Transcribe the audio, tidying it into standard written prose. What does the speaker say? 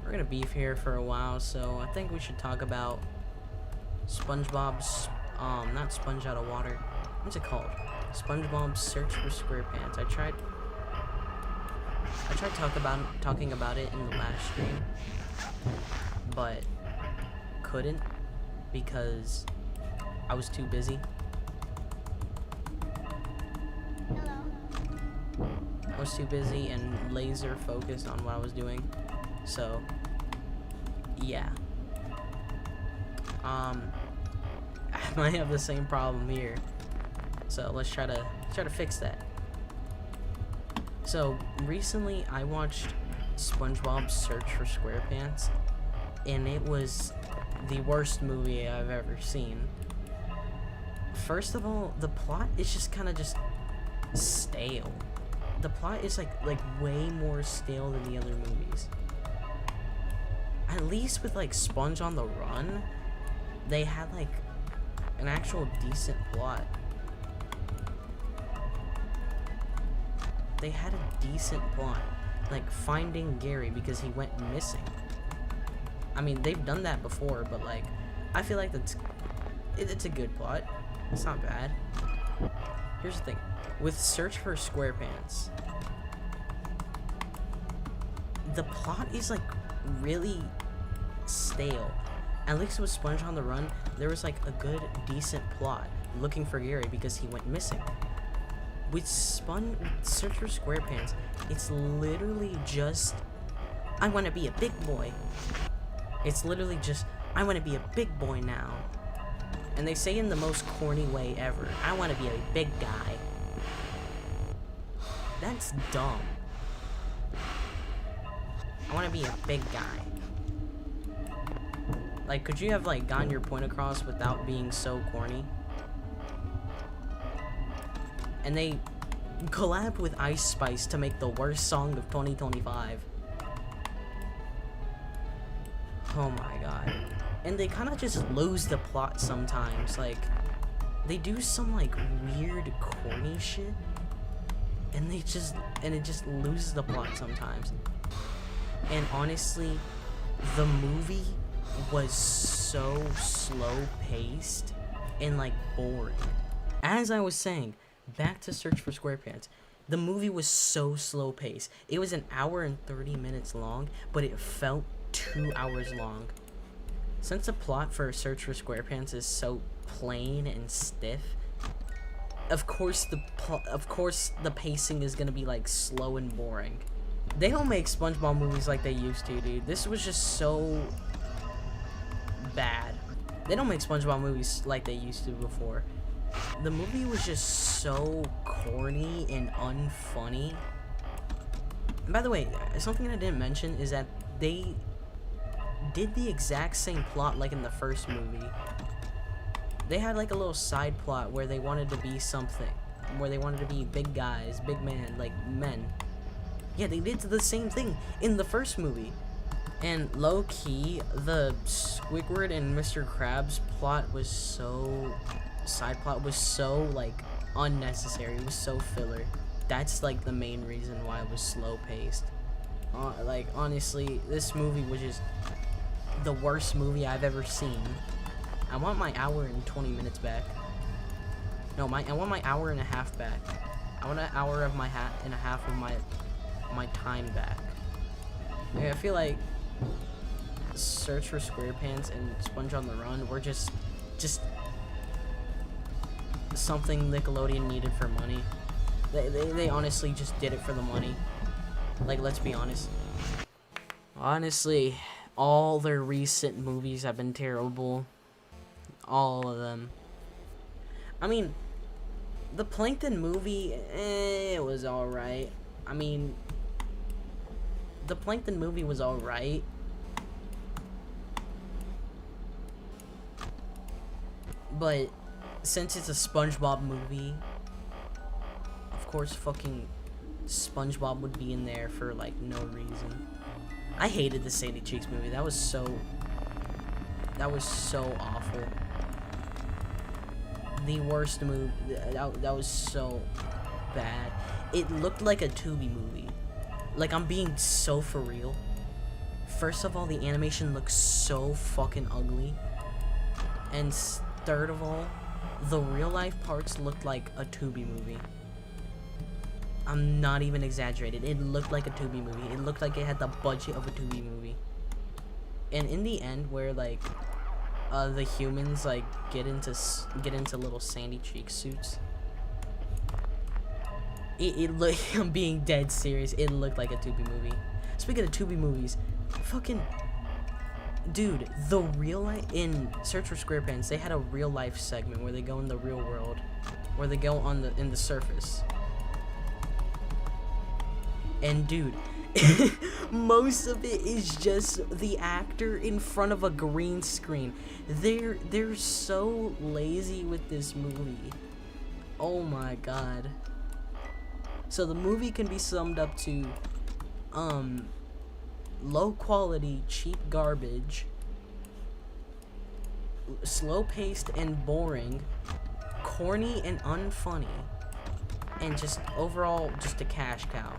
we're gonna be here for a while, so I think we should talk about SpongeBob's, not Sponge Out of Water. What's it called? SpongeBob's Search for Squarepants. I tried talking about it in the last stream, but couldn't because I was too busy. I was too busy and laser focused on what I was doing. So yeah. I might have the same problem here. So let's try to fix that. So recently I watched SpongeBob's Search for Squarepants, and it was the worst movie I've ever seen. First of all, the plot is just kind of just stale. The plot is like way more stale than the other movies. At least with like Sponge on the Run, they had like an actual decent plot. They had a decent plot, like finding Gary because he went missing. I mean, they've done that before, but like, I feel like it's a good plot. It's not bad. Here's the thing, with Search for Squarepants, the plot is like really stale. At least with Sponge on the Run, there was like a good, decent plot, looking for Gary because he went missing. With Search for Squarepants, it's literally just, I want to be a big boy. It's literally just, I want to be a big boy now. And they say in the most corny way ever, I want to be a big guy. That's dumb. I want to be a big guy. Like, could you have like gotten your point across without being so corny? And they collabed with Ice Spice to make the worst song of 2025. Oh my god. And they kind of just lose the plot sometimes. Like, they do some like weird corny shit, and it just loses the plot sometimes. And honestly, the movie was so slow paced and like boring. As I was saying, back to Search for Squarepants, the movie was so slow paced. It was an hour and 30 minutes long, but it felt 2 hours long. Since the plot for Search for Squarepants is so plain and stiff, of course the pacing is gonna be like slow and boring. They don't make SpongeBob movies like they used to, dude. This was just so bad. They don't make SpongeBob movies like they used to before. The movie was just so corny and unfunny. And by the way, something I didn't mention is that they did the exact same plot like in the first movie. They had like a little side plot where they wanted to be something, where they wanted to be big guys, big man, like men. Yeah, they did the same thing in the first movie. And low-key, the Squidward and Mr. Krabs plot was so... side plot was so, like, unnecessary. It was so filler. That's, like, the main reason why it was slow-paced. Like, honestly, this movie was just the worst movie I've ever seen. I want my hour and 20 minutes back. No, I want my hour and a half back. I want an hour of my and a half of my time back. I feel like Search for Squarepants and Sponge on the Run were just something Nickelodeon needed for money. They honestly just did it for the money. Like, let's be honest. Honestly, all their recent movies have been terrible. All of them. I mean, the Plankton movie, it was alright. I mean, the Plankton movie was alright. But since it's a SpongeBob movie, of course fucking SpongeBob would be in there for like no reason. I hated the Sandy Cheeks movie. That was so awful. The worst movie. That was so bad. It looked like a Tubi movie. Like, I'm being so for real. First of all, the animation looks so fucking ugly. And third of all, the real life parts looked like a Tubi movie. I'm not even exaggerated. It looked like a Tubi movie. It looked like it had the budget of a Tubi movie. And in the end, where like the humans like get into little sandy cheek suits, it look I'm being dead serious. It looked like a Tubi movie. Speaking of Tubi movies, fucking dude, the real life in Search for Squarepants, they had a real life segment where they go in the real world, where they go on in the surface. And dude, most of it is just the actor in front of a green screen. They're so lazy with this movie. Oh my god. So the movie can be summed up to low quality, cheap garbage, slow paced and boring, corny and unfunny, and just overall just a cash cow.